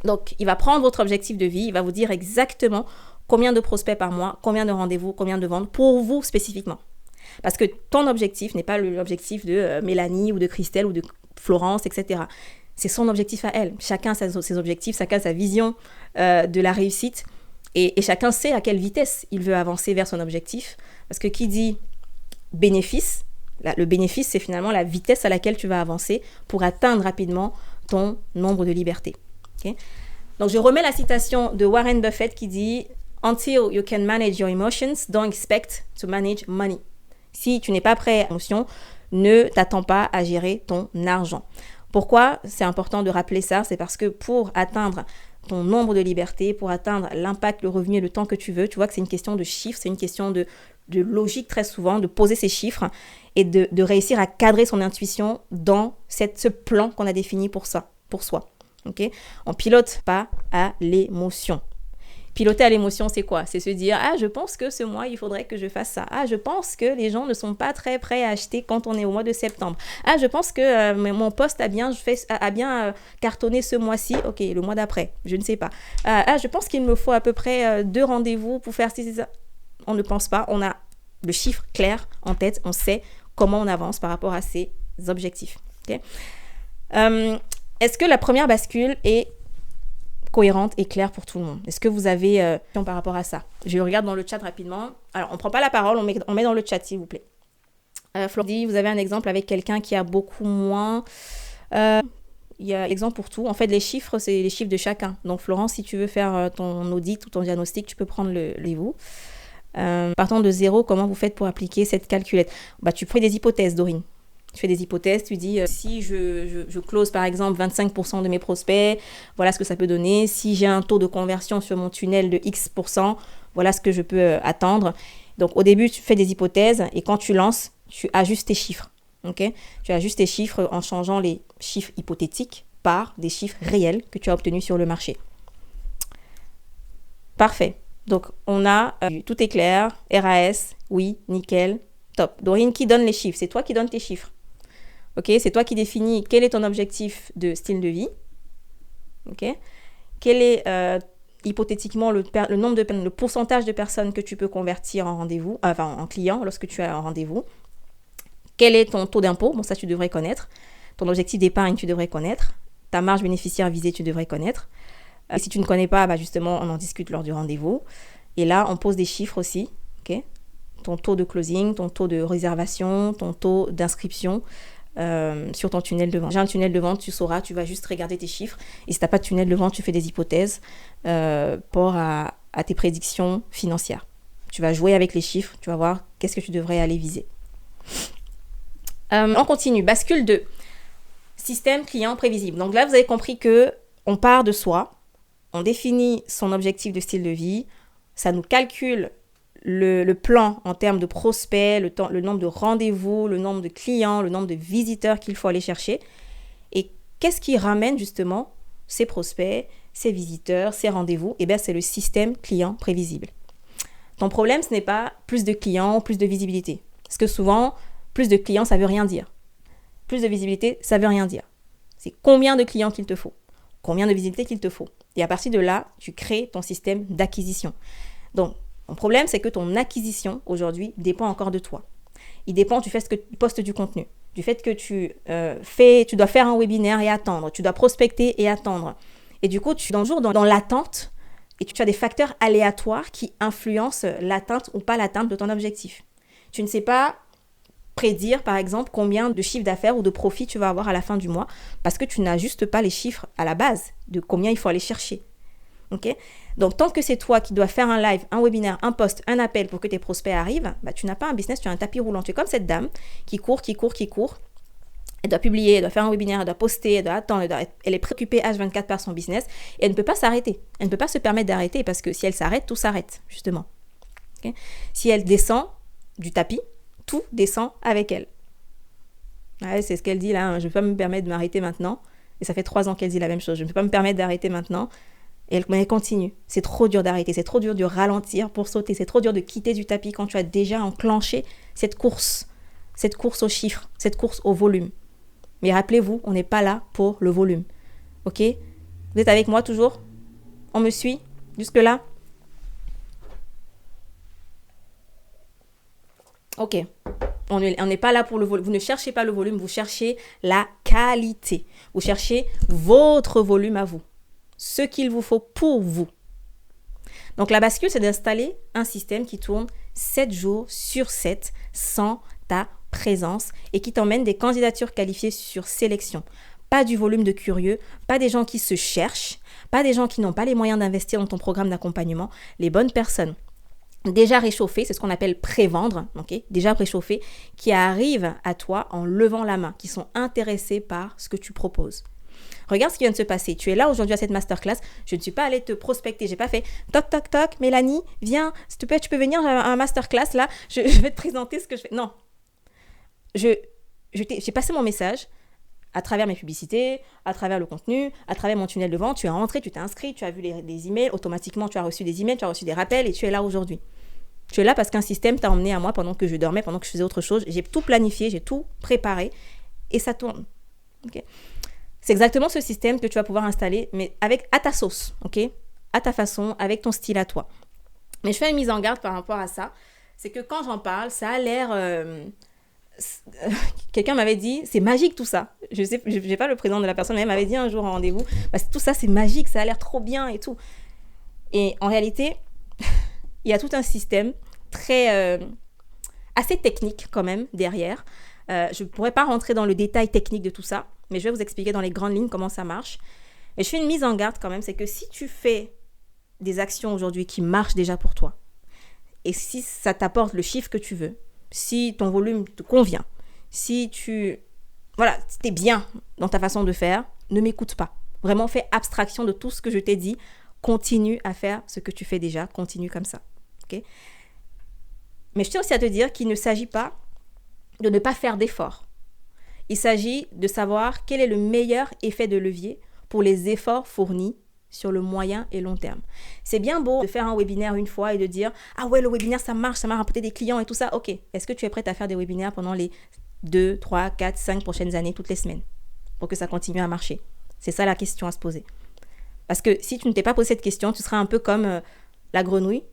Donc il va prendre votre objectif de vie, il va vous dire exactement combien de prospects par mois, combien de rendez-vous, combien de ventes pour vous spécifiquement. Parce que ton objectif n'est pas l'objectif de Mélanie ou de Christelle ou de Florence, etc. C'est son objectif à elle. Chacun a ses objectifs, chacun a sa vision de la réussite et chacun sait à quelle vitesse il veut avancer vers son objectif. Parce que qui dit bénéfice, le bénéfice, c'est finalement la vitesse à laquelle tu vas avancer pour atteindre rapidement ton nombre de libertés. Okay? Donc, je remets la citation de Warren Buffett qui dit « Until you can manage your emotions, don't expect to manage money. » Si tu n'es pas prêt à l'émotion, ne t'attends pas à gérer ton argent. Pourquoi c'est important de rappeler ça? C'est parce que pour atteindre ton nombre de libertés, pour atteindre l'impact, le revenu et le temps que tu veux. Tu vois que c'est une question de chiffres, c'est une question de logique très souvent, de poser ces chiffres et de réussir à cadrer son intuition dans ce plan qu'on a défini pour soi. Okay? On pilote pas à l'émotion. Piloter à l'émotion, c'est quoi? C'est se dire, je pense que ce mois, il faudrait que je fasse ça. Je pense que les gens ne sont pas très prêts à acheter quand on est au mois de septembre. Je pense que mon poste a bien cartonné ce mois-ci. Ok, le mois d'après, je ne sais pas. Je pense qu'il me faut à peu près 2 rendez-vous pour faire ça. On ne pense pas. On a le chiffre clair en tête. On sait comment on avance par rapport à ces objectifs. Okay? Est-ce que la première bascule est cohérente et claire pour tout le monde? Est-ce que vous avez par rapport à ça? Je regarde dans le chat rapidement. Alors, on ne prend pas la parole, on met dans le chat, s'il vous plaît. Flore dit, vous avez un exemple avec quelqu'un qui a beaucoup moins... Il y a exemple pour tout. En fait, les chiffres, c'est les chiffres de chacun. Donc, Florence, si tu veux faire ton audit ou ton diagnostic, tu peux prendre le vous. Partant de 0, comment vous faites pour appliquer cette calculette? Tu fais des hypothèses, Dorine. Tu fais des hypothèses, tu dis si je close par exemple 25% de mes prospects, voilà ce que ça peut donner. Si j'ai un taux de conversion sur mon tunnel de X%, voilà ce que je peux attendre. Donc au début, tu fais des hypothèses et quand tu lances, tu ajustes tes chiffres. Okay? Tu ajustes tes chiffres en changeant les chiffres hypothétiques par des chiffres réels que tu as obtenus sur le marché. Parfait. Donc on a, tout est clair, RAS, oui, nickel, top. Dorine, qui donne les chiffres? C'est toi qui donnes tes chiffres. Ok, c'est toi qui définis quel est ton objectif de style de vie. Ok, quel est hypothétiquement le pourcentage de personnes que tu peux convertir en rendez-vous, en client lorsque tu as un rendez-vous. Quel est ton taux d'impôt? Bon, ça tu devrais connaître. Ton objectif d'épargne, tu devrais connaître. Ta marge bénéficiaire visée, tu devrais connaître. Et si tu ne connais pas, justement, on en discute lors du rendez-vous. Et là, on pose des chiffres aussi. Ok, ton taux de closing, ton taux de réservation, ton taux d'inscription. Sur ton tunnel de vente. J'ai un tunnel de vente, tu sauras, tu vas juste regarder tes chiffres. Et si tu n'as pas de tunnel de vente, tu fais des hypothèses pour à tes prédictions financières. Tu vas jouer avec les chiffres, tu vas voir qu'est-ce que tu devrais aller viser. On continue. Bascule 2. Système client prévisible. Donc là, vous avez compris qu'on part de soi, on définit son objectif de style de vie, ça nous calcule le plan en termes de prospects, le nombre de rendez-vous, le nombre de clients, le nombre de visiteurs qu'il faut aller chercher. Et qu'est-ce qui ramène justement ces prospects, ces visiteurs, ces rendez-vous? C'est le système client prévisible. Ton problème, ce n'est pas plus de clients, plus de visibilité. Parce que souvent, plus de clients, ça ne veut rien dire. Plus de visibilité, ça ne veut rien dire. C'est combien de clients qu'il te faut, combien de visibilité qu'il te faut. Et à partir de là, tu crées ton système d'acquisition. Donc, mon problème, c'est que ton acquisition, aujourd'hui, dépend encore de toi. Il dépend du fait que tu postes du contenu, du fait que tu dois faire un webinaire et attendre, tu dois prospecter et attendre. Et du coup, tu es toujours dans l'attente et tu as des facteurs aléatoires qui influencent l'atteinte ou pas l'atteinte de ton objectif. Tu ne sais pas prédire, par exemple, combien de chiffre d'affaires ou de profit tu vas avoir à la fin du mois parce que tu n'ajustes pas les chiffres à la base de combien il faut aller chercher. Okay? Donc, tant que c'est toi qui dois faire un live, un webinaire, un post, un appel pour que tes prospects arrivent, tu n'as pas un business, tu as un tapis roulant. Tu es comme cette dame qui court. Elle doit publier, elle doit faire un webinaire, elle doit poster, elle doit attendre, elle est préoccupée H24 par son business et elle ne peut pas s'arrêter. Elle ne peut pas se permettre d'arrêter parce que si elle s'arrête, tout s'arrête, justement. Okay? Si elle descend du tapis, tout descend avec elle. Ouais, c'est ce qu'elle dit là, je ne peux pas me permettre de m'arrêter maintenant. Et ça fait 3 ans qu'elle dit la même chose, je ne peux pas me permettre d'arrêter maintenant. Et elle continue. C'est trop dur d'arrêter, c'est trop dur de ralentir pour sauter, c'est trop dur de quitter du tapis quand tu as déjà enclenché cette course aux chiffres, cette course au volume. Mais rappelez-vous, on n'est pas là pour le volume. Ok? Vous êtes avec moi toujours? On me suit jusque-là? Ok. On n'est pas là pour le volume. Vous ne cherchez pas le volume, vous cherchez la qualité. Vous cherchez votre volume à vous. Ce qu'il vous faut pour vous. Donc la bascule, c'est d'installer un système qui tourne 7 jours sur 7 sans ta présence et qui t'emmène des candidatures qualifiées sur sélection. Pas du volume de curieux, pas des gens qui se cherchent, pas des gens qui n'ont pas les moyens d'investir dans ton programme d'accompagnement. Les bonnes personnes déjà réchauffées, c'est ce qu'on appelle pré-vendre, okay, déjà préchauffées, qui arrivent à toi en levant la main, qui sont intéressés par ce que tu proposes. Regarde ce qui vient de se passer. Tu es là aujourd'hui à cette masterclass. Je ne suis pas allée te prospecter. J'ai pas fait toc, toc, toc. Mélanie, viens. S'il te plaît, tu peux venir à un masterclass là. Je vais te présenter ce que je fais. Non. J'ai passé mon message à travers mes publicités, à travers le contenu, à travers mon tunnel de vente. Tu es rentré, tu t'es inscrit, tu as vu les emails. Automatiquement, tu as reçu des emails, tu as reçu des rappels et tu es là aujourd'hui. Tu es là parce qu'un système t'a emmené à moi pendant que je dormais, pendant que je faisais autre chose. J'ai tout planifié, j'ai tout préparé et ça tourne. Okay. C'est exactement ce système que tu vas pouvoir installer, mais à ta sauce, ok, à ta façon, avec ton style à toi. Mais je fais une mise en garde par rapport à ça. C'est que quand j'en parle, ça a l'air... quelqu'un m'avait dit, c'est magique tout ça. Je n'ai pas le prénom de la personne, mais elle m'avait dit un jour en rendez-vous, tout ça c'est magique, ça a l'air trop bien et tout. Et en réalité, il y a tout un système assez technique quand même derrière. Je ne pourrais pas rentrer dans le détail technique de tout ça, mais je vais vous expliquer dans les grandes lignes comment ça marche. Et je fais une mise en garde quand même, c'est que si tu fais des actions aujourd'hui qui marchent déjà pour toi, et si ça t'apporte le chiffre que tu veux, si ton volume te convient, si t'es bien dans ta façon de faire, ne m'écoute pas. Vraiment, fais abstraction de tout ce que je t'ai dit. Continue à faire ce que tu fais déjà. Continue comme ça. Okay? Mais je tiens aussi à te dire qu'il ne s'agit pas de ne pas faire d'efforts. Il s'agit de savoir quel est le meilleur effet de levier pour les efforts fournis sur le moyen et long terme. C'est bien beau de faire un webinaire une fois et de dire « Ah ouais, le webinaire, ça marche, ça m'a rapporté des clients et tout ça. » Ok, est-ce que tu es prête à faire des webinaires pendant les 2, 3, 4, 5 prochaines années, toutes les semaines, pour que ça continue à marcher? C'est ça la question à se poser. Parce que si tu ne t'es pas posé cette question, tu seras un peu comme la grenouille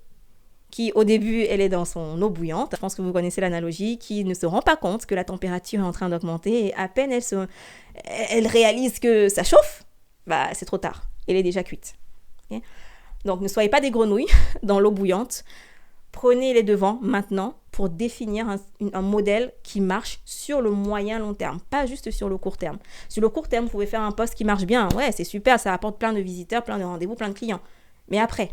qui, au début, elle est dans son eau bouillante. Je pense que vous connaissez l'analogie, qui ne se rend pas compte que la température est en train d'augmenter et à peine elle réalise que ça chauffe, c'est trop tard. Elle est déjà cuite. Okay? Donc, ne soyez pas des grenouilles dans l'eau bouillante. Prenez les devants maintenant pour définir un modèle qui marche sur le moyen long terme, pas juste sur le court terme. Sur le court terme, vous pouvez faire un post qui marche bien. Ouais, c'est super, ça apporte plein de visiteurs, plein de rendez-vous, plein de clients. Mais après,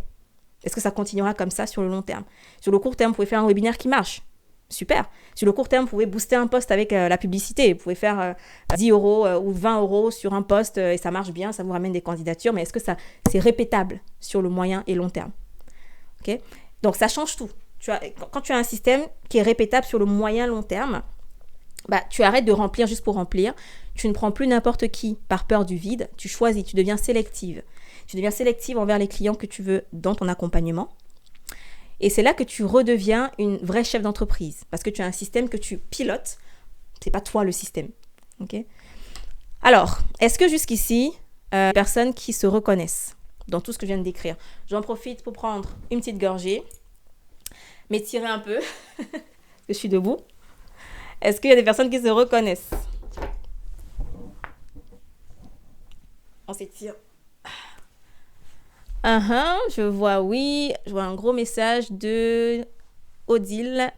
est-ce que ça continuera comme ça sur le long terme? Sur le court terme, vous pouvez faire un webinaire qui marche. Super. Sur le court terme, vous pouvez booster un post avec la publicité. Vous pouvez faire 10 euros ou 20 euros sur un post et ça marche bien, ça vous ramène des candidatures. Mais est-ce que c'est répétable sur le moyen et long terme? Okay? Donc, ça change tout. Quand tu as un système qui est répétable sur le moyen long terme, tu arrêtes de remplir juste pour remplir. Tu ne prends plus n'importe qui par peur du vide. Tu choisis, tu deviens sélective. Tu deviens sélective envers les clients que tu veux dans ton accompagnement. Et c'est là que tu redeviens une vraie chef d'entreprise. Parce que tu as un système que tu pilotes. C'est pas toi le système. Okay? Alors, est-ce que jusqu'ici, personnes qui se reconnaissent dans tout ce que je viens de décrire? J'en profite pour prendre une petite gorgée, m'étirer un peu. Je suis debout. Est-ce qu'il y a des personnes qui se reconnaissent? On s'étire. Je vois oui. Je vois un gros message de Odile.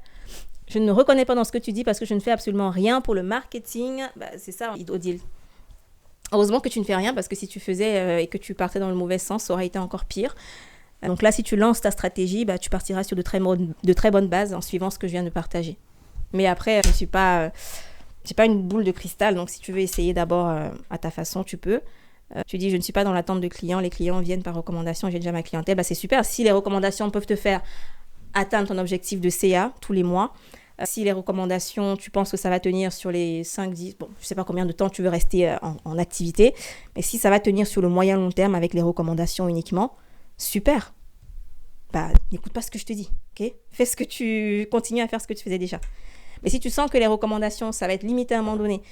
Je ne me reconnais pas dans ce que tu dis parce que je ne fais absolument rien pour le marketing. C'est ça, Odile. Heureusement que tu ne fais rien parce que si tu faisais et que tu partais dans le mauvais sens, ça aurait été encore pire. Donc là, si tu lances ta stratégie, tu partiras sur de très bonnes bases en suivant ce que je viens de partager. Mais après, j'ai pas une boule de cristal, donc si tu veux essayer d'abord à ta façon, tu peux. Tu dis, je ne suis pas dans l'attente de clients, les clients viennent par recommandation, j'ai déjà ma clientèle, c'est super. Si les recommandations peuvent te faire atteindre ton objectif de CA tous les mois, si les recommandations, tu penses que ça va tenir sur les 5, 10, je ne sais pas combien de temps tu veux rester en activité, mais si ça va tenir sur le moyen long terme avec les recommandations uniquement, super. N'écoute pas ce que je te dis, ok? Continue à faire ce que tu faisais déjà. Mais si tu sens que les recommandations, ça va être limité à un moment donné,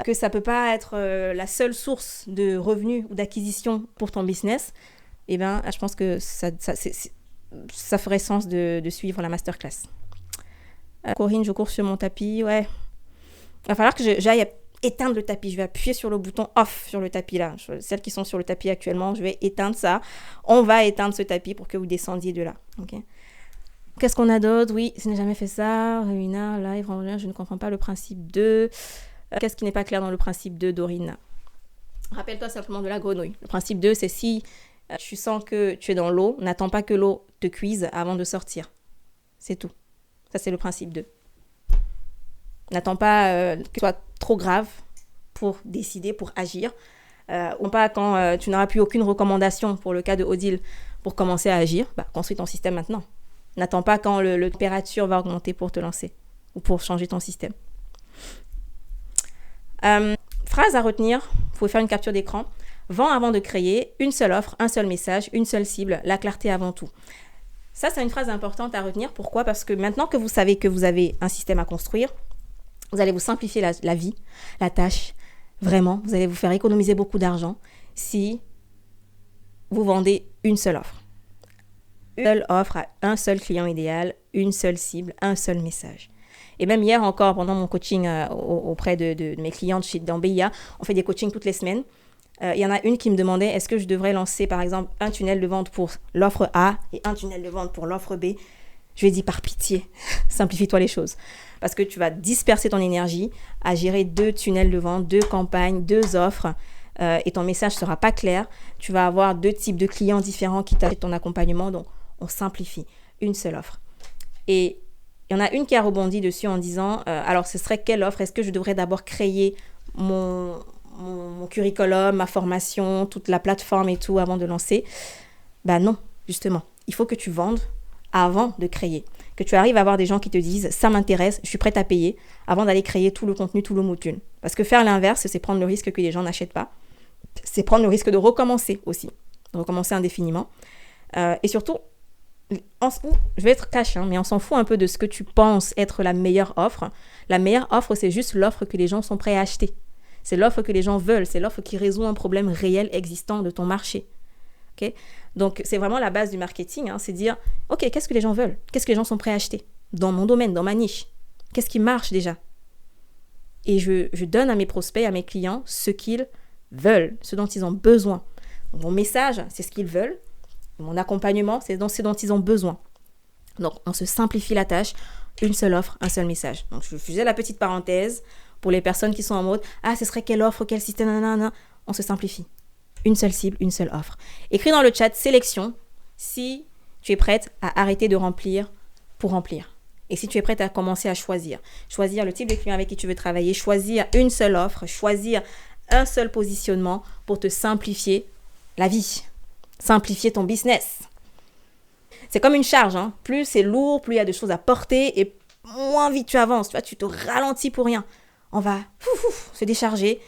que ça ne peut pas être la seule source de revenus ou d'acquisition pour ton business, je pense que ça ferait sens de suivre la masterclass. Corinne, je cours sur mon tapis, ouais. Il va falloir que j'aille éteindre le tapis. Je vais appuyer sur le bouton off sur le tapis là. Celles qui sont sur le tapis actuellement, je vais éteindre ça. On va éteindre ce tapis pour que vous descendiez de là. Okay. Qu'est-ce qu'on a d'autre? Oui, je n'ai jamais fait ça. Réuna, live, je ne comprends pas le principe 2. Qu'est-ce qui n'est pas clair dans le principe 2, Dorine? Rappelle-toi simplement de la grenouille. Le principe 2, c'est si tu sens que tu es dans l'eau, n'attends pas que l'eau te cuise avant de sortir. C'est tout. Ça, c'est le principe 2. N'attends pas que ce soit trop grave pour décider, pour agir. Ou pas quand tu n'auras plus aucune recommandation pour le cas de Odile pour commencer à agir, construis ton système maintenant. N'attends pas quand le température va augmenter pour te lancer ou pour changer ton système. Phrase à retenir, vous pouvez faire une capture d'écran. Vends avant de créer, une seule offre, un seul message, une seule cible, la clarté avant tout. Ça, c'est une phrase importante à retenir. Pourquoi ? Parce que maintenant que vous savez que vous avez un système à construire, vous allez vous simplifier la vie, la tâche. Vraiment, vous allez vous faire économiser beaucoup d'argent si vous vendez une seule offre. Une seule offre à un seul client idéal, une seule cible, un seul message. Et même hier encore, pendant mon coaching auprès de mes clientes dans BIA, on fait des coachings toutes les semaines. Il y en a une qui me demandait, est-ce que je devrais lancer par exemple un tunnel de vente pour l'offre A et un tunnel de vente pour l'offre B ? Je lui ai dit, par pitié, simplifie-toi les choses. Parce que tu vas disperser ton énergie à gérer 2 tunnels de vente, 2 campagnes, 2 offres. Et ton message ne sera pas clair. Tu vas avoir 2 types de clients différents qui t'achètent ton accompagnement. Donc, on simplifie. Une seule offre. Et il y en a une qui a rebondi dessus en disant, alors ce serait quelle offre ? Est-ce que je devrais d'abord créer mon curriculum, ma formation, toute la plateforme et tout avant de lancer ? Non, justement. Il faut que tu vendes avant de créer. Que tu arrives à avoir des gens qui te disent « ça m'intéresse, je suis prête à payer » avant d'aller créer tout le contenu, tout le module. Parce que faire l'inverse, c'est prendre le risque que les gens n'achètent pas. C'est prendre le risque de recommencer aussi. De recommencer indéfiniment. Et surtout, je vais être cash, mais on s'en fout un peu de ce que tu penses être la meilleure offre. La meilleure offre, c'est juste l'offre que les gens sont prêts à acheter. C'est l'offre que les gens veulent. C'est l'offre qui résout un problème réel existant de ton marché. Okay ? Donc, c'est vraiment la base du marketing, c'est dire, OK, qu'est-ce que les gens veulent ? Qu'est-ce que les gens sont prêts à acheter ? Dans mon domaine, dans ma niche. Qu'est-ce qui marche déjà ? Et je donne à mes prospects, à mes clients, ce qu'ils veulent, ce dont ils ont besoin. Donc, mon message, c'est ce qu'ils veulent. Mon accompagnement, c'est ce dont ils ont besoin. Donc, on se simplifie la tâche. Une seule offre, un seul message. Donc, je faisais la petite parenthèse pour les personnes qui sont en mode « Ah, ce serait quelle offre, quel système, nanana ?» On se simplifie. Une seule cible, une seule offre. Écris dans le chat sélection si tu es prête à arrêter de remplir pour remplir. Et si tu es prête à commencer à choisir. Choisir le type de client avec qui tu veux travailler, choisir une seule offre, choisir un seul positionnement pour te simplifier la vie. Simplifier ton business. C'est comme une charge. Plus c'est lourd, plus il y a de choses à porter et moins vite tu avances. Tu te ralentis pour rien. On va se décharger,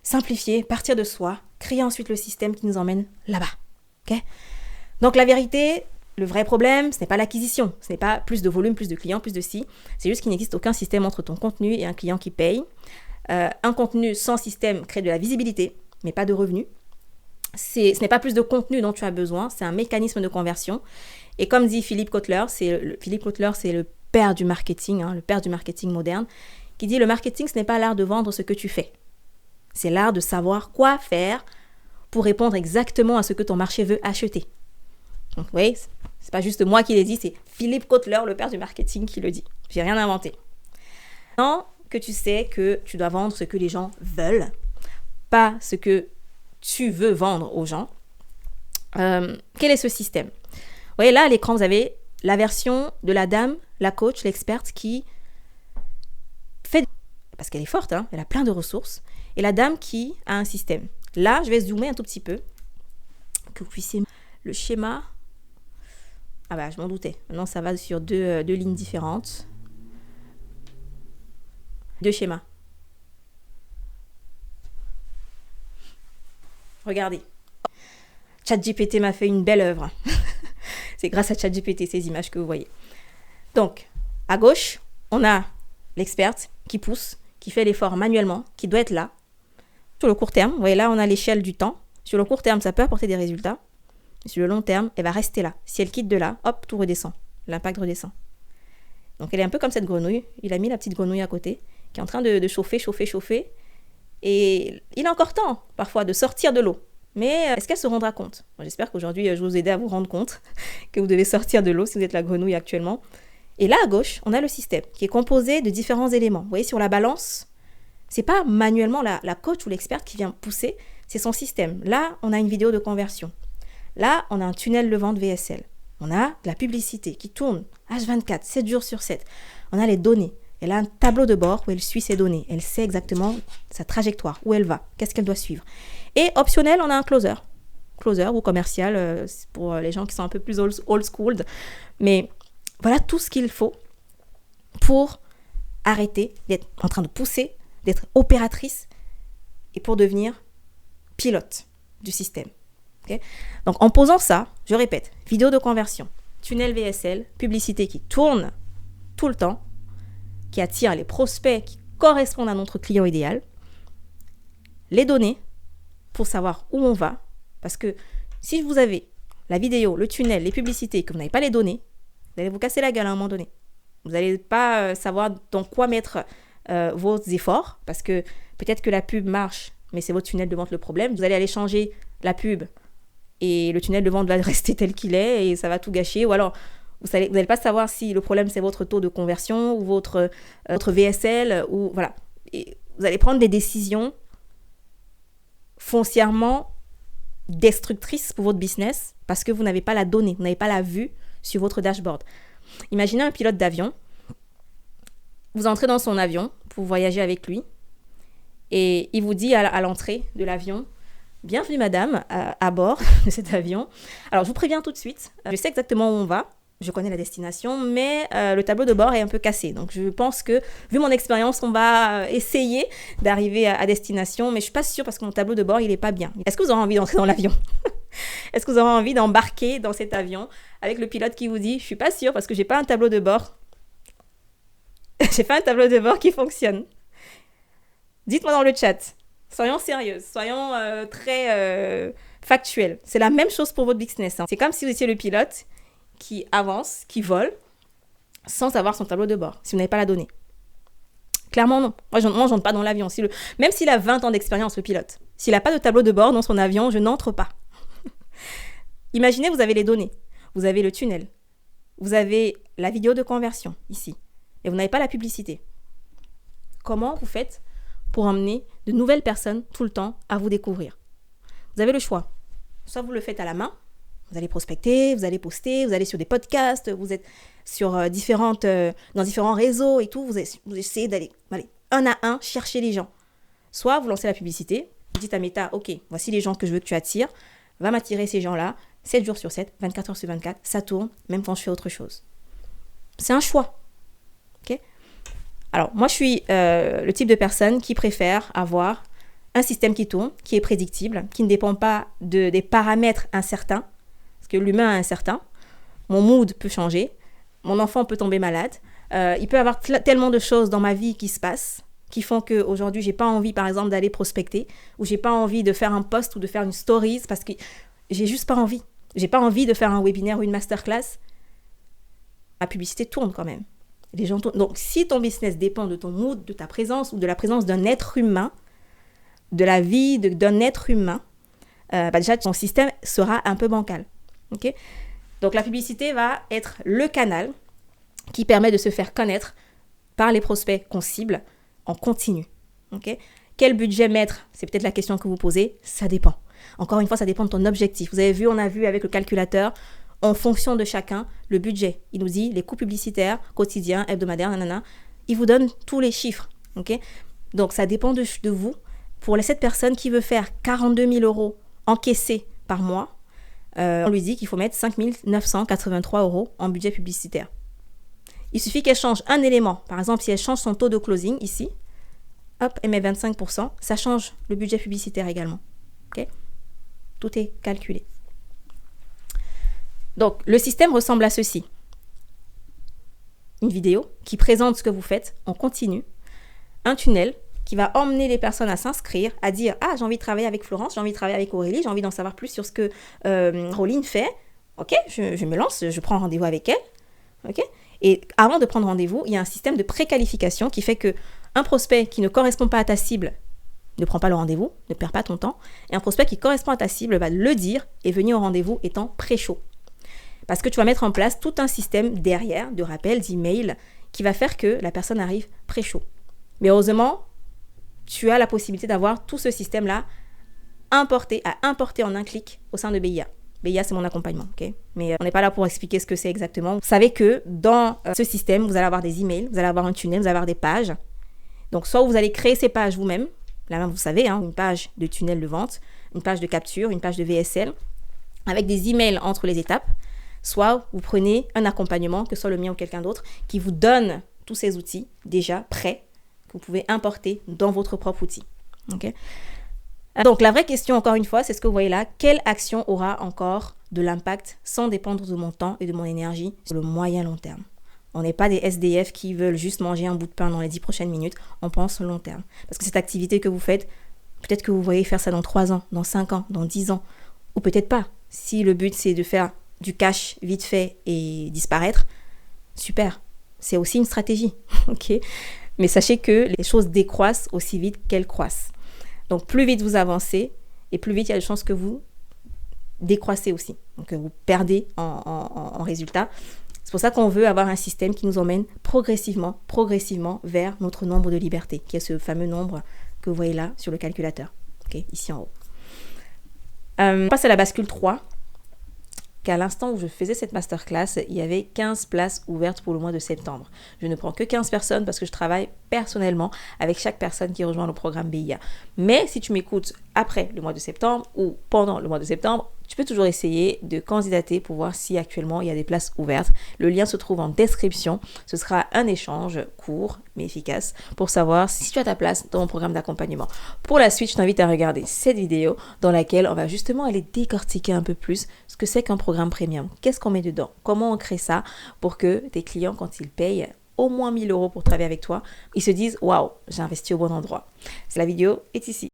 simplifier, partir de soi, créer ensuite le système qui nous emmène là-bas. Okay ? Donc la vérité, le vrai problème, ce n'est pas l'acquisition. Ce n'est pas plus de volume, plus de clients, plus de ci. C'est juste qu'il n'existe aucun système entre ton contenu et un client qui paye. Un contenu sans système crée de la visibilité, mais pas de revenus. Ce n'est pas plus de contenu dont tu as besoin, c'est un mécanisme de conversion. Et comme dit Philippe Kotler, c'est le père du marketing, le père du marketing moderne, qui dit le marketing, ce n'est pas l'art de vendre ce que tu fais. C'est l'art de savoir quoi faire pour répondre exactement à ce que ton marché veut acheter. Donc, oui, c'est pas juste moi qui l'ai dit, c'est Philippe Kotler, le père du marketing, qui le dit. J'ai rien inventé. Maintenant que tu sais que tu dois vendre ce que les gens veulent, pas ce que tu veux vendre aux gens, quel est ce système ? Vous voyez, là, à l'écran, vous avez la version de la dame, la coach, l'experte qui fait... Parce qu'elle est forte, elle a plein de ressources. Et la dame qui a un système. Là, je vais zoomer un tout petit peu. Que vous puissiez... Le schéma... je m'en doutais. Maintenant, ça va sur deux lignes différentes. 2 schémas. Regardez. ChatGPT m'a fait une belle œuvre. C'est grâce à ChatGPT, ces images que vous voyez. Donc, à gauche, on a l'experte qui pousse, qui fait l'effort manuellement, qui doit être là. Sur le court terme, vous voyez là, on a l'échelle du temps. Sur le court terme, ça peut apporter des résultats. Mais sur le long terme, elle va rester là. Si elle quitte de là, hop, tout redescend. L'impact redescend. Donc, elle est un peu comme cette grenouille. Il a mis la petite grenouille à côté, qui est en train de chauffer. Et il a encore temps, parfois, de sortir de l'eau. Mais est-ce qu'elle se rendra compte ? J'espère qu'aujourd'hui, je vous aider à vous rendre compte que vous devez sortir de l'eau si vous êtes la grenouille actuellement. Et là, à gauche, on a le système qui est composé de différents éléments. Vous voyez, sur la balance, c'est pas manuellement la coach ou l'experte qui vient pousser, c'est son système. Là, on a une vidéo de conversion. Là, on a un tunnel de vente VSL. On a de la publicité qui tourne H24, 7 jours sur 7. On a les données. Elle a un tableau de bord où elle suit ses données. Elle sait exactement sa trajectoire, où elle va, qu'est-ce qu'elle doit suivre. Et optionnel, on a un closer. Closer ou commercial, pour les gens qui sont un peu plus old school. Mais voilà tout ce qu'il faut pour arrêter d'être en train de pousser, d'être opératrice et pour devenir pilote du système. Okay? Donc, en posant ça, je répète, vidéo de conversion, tunnel VSL, publicité qui tourne tout le temps, qui attire les prospects qui correspondent à notre client idéal, les données pour savoir où on va, parce que si vous avez la vidéo, le tunnel, les publicités, et que vous n'avez pas les données, vous allez vous casser la gueule à un moment donné. Vous n'allez pas savoir dans quoi mettre vos efforts, parce que peut-être que la pub marche, mais c'est votre tunnel de vente le problème. Vous allez aller changer la pub et le tunnel de vente va rester tel qu'il est et ça va tout gâcher. Ou alors, vous n'allez pas savoir si le problème c'est votre taux de conversion ou votre VSL. Ou, voilà. Et vous allez prendre des décisions foncièrement destructrices pour votre business parce que vous n'avez pas la donnée, vous n'avez pas la vue sur votre dashboard. Imaginez un pilote d'avion. Vous entrez dans son avion pour voyager avec lui et il vous dit à l'entrée de l'avion: bienvenue madame à bord de cet avion. Alors je vous préviens tout de suite, je sais exactement où on va, je connais la destination, mais le tableau de bord est un peu cassé. Donc je pense que, vu mon expérience, on va essayer d'arriver à destination, mais je suis pas sûre parce que mon tableau de bord il est pas bien. Est-ce que vous aurez envie d'entrer dans l'avion? Est-ce que vous aurez envie d'embarquer dans cet avion avec le pilote qui vous dit: je suis pas sûre parce que j'ai pas un tableau de bord. J'ai pas un tableau de bord qui fonctionne. Dites-moi dans le chat. Soyons sérieuses, soyons très factuels. C'est la même chose pour votre business. Hein. C'est comme si vous étiez le pilote qui avance, qui vole, sans avoir son tableau de bord, si vous n'avez pas la donnée. Clairement, non. Moi, je n'entre pas dans l'avion. Même s'il a 20 ans d'expérience, le pilote, s'il n'a pas de tableau de bord dans son avion, je n'entre pas. Imaginez, vous avez les données, vous avez le tunnel, vous avez la vidéo de conversion, ici, et vous n'avez pas la publicité. Comment vous faites pour emmener de nouvelles personnes tout le temps à vous découvrir? Vous avez le choix. Soit vous le faites à la main, vous allez prospecter, vous allez poster, vous allez sur des podcasts, vous êtes sur dans différents réseaux et tout, vous essayez d'aller un à un chercher les gens. Soit vous lancez la publicité, vous dites à Meta: ok, voici les gens que je veux que tu attires, va m'attirer ces gens-là, 7 jours sur 7, 24 heures sur 24, ça tourne, même quand je fais autre chose. C'est un choix. Ok ? Alors, moi, je suis le type de personne qui préfère avoir un système qui tourne, qui est prédictible, qui ne dépend pas des paramètres incertains, parce que l'humain est incertain. Mon mood peut changer, mon enfant peut tomber malade, il peut y avoir tellement de choses dans ma vie qui se passent, qui font qu'aujourd'hui, j'ai pas envie, par exemple, d'aller prospecter, ou j'ai pas envie de faire un post ou de faire une stories, parce que j'ai juste pas envie. J'ai pas envie de faire un webinaire ou une masterclass. Ma publicité tourne quand même. Les gens tournent. Donc, si ton business dépend de ton mood, de ta présence ou de la présence d'un être humain, de la vie d'un être humain, déjà, ton système sera un peu bancal. Okay ? Donc, la publicité va être le canal qui permet de se faire connaître par les prospects qu'on cible en continu. Okay ? Quel budget mettre? C'est peut-être la question que vous posez. Ça dépend. Encore une fois, ça dépend de ton objectif. Vous avez vu, on a vu avec le calculateur, en fonction de chacun, le budget. Il nous dit les coûts publicitaires, quotidiens, hebdomadaires, nanana. Il vous donne tous les chiffres. Okay ? Donc, ça dépend de vous. Pour cette personne qui veut faire 42 000 € encaissés par mois, on lui dit qu'il faut mettre 5 983 € en budget publicitaire. Il suffit qu'elle change un élément. Par exemple, si elle change son taux de closing ici, hop, elle met 25%, ça change le budget publicitaire également. Okay ? Tout est calculé. Donc, le système ressemble à ceci. Une vidéo qui présente ce que vous faites en continu. Un tunnel qui va emmener les personnes à s'inscrire, à dire « Ah, j'ai envie de travailler avec Florence, j'ai envie de travailler avec Aurélie, j'ai envie d'en savoir plus sur ce que Roline fait. Ok, je me lance, je prends rendez-vous avec elle. Ok. Et avant de prendre rendez-vous, il y a un système de préqualification qui fait qu'un prospect qui ne correspond pas à ta cible ne prend pas le rendez-vous, ne perd pas ton temps. Et un prospect qui correspond à ta cible va le dire et venir au rendez-vous étant pré-chaud. Parce que tu vas mettre en place tout un système derrière, de rappel, d'email, qui va faire que la personne arrive pré-chaud. Mais heureusement, tu as la possibilité d'avoir tout ce système-là à importer en un clic au sein de BIA. BIA, c'est mon accompagnement, ok? Mais on n'est pas là pour expliquer ce que c'est exactement. Vous savez que dans ce système, vous allez avoir des emails, vous allez avoir un tunnel, vous allez avoir des pages. Donc, soit vous allez créer ces pages vous-même. Là, vous savez, hein, une page de tunnel de vente, une page de capture, une page de VSL, avec des emails entre les étapes. Soit vous prenez un accompagnement, que ce soit le mien ou quelqu'un d'autre, qui vous donne tous ces outils déjà prêts, que vous pouvez importer dans votre propre outil. Okay? Donc, la vraie question, encore une fois, c'est ce que vous voyez là. Quelle action aura encore de l'impact sans dépendre de mon temps et de mon énergie sur le moyen long terme? On n'est pas des SDF qui veulent juste manger un bout de pain dans les 10 prochaines minutes. On pense long terme. Parce que cette activité que vous faites, peut-être que vous voyez faire ça dans 3 ans, dans 5 ans, dans 10 ans. Ou peut-être pas. Si le but, c'est de faire du cash vite fait et disparaître, super. C'est aussi une stratégie. Okay? Mais sachez que les choses décroissent aussi vite qu'elles croissent. Donc, plus vite vous avancez et plus vite il y a de chances que vous décroissez aussi. Donc, vous perdez en résultat. C'est pour ça qu'on veut avoir un système qui nous emmène progressivement vers notre nombre de liberté, qui est ce fameux nombre que vous voyez là sur le calculateur, okay, ici en haut. On passe à la bascule 3, qu'à l'instant où je faisais cette masterclass, il y avait 15 places ouvertes pour le mois de septembre. Je ne prends que 15 personnes parce que je travaille personnellement avec chaque personne qui rejoint le programme BIA. Mais si tu m'écoutes après le mois de septembre ou pendant le mois de septembre, tu peux toujours essayer de candidater pour voir si actuellement il y a des places ouvertes. Le lien se trouve en description. Ce sera un échange court mais efficace pour savoir si tu as ta place dans mon programme d'accompagnement. Pour la suite, je t'invite à regarder cette vidéo dans laquelle on va justement aller décortiquer un peu plus ce que c'est qu'un programme premium. Qu'est-ce qu'on met dedans? Comment on crée ça pour que tes clients, quand ils payent au moins 1 000 € pour travailler avec toi, ils se disent « Waouh, j'ai investi au bon endroit ». La vidéo est ici.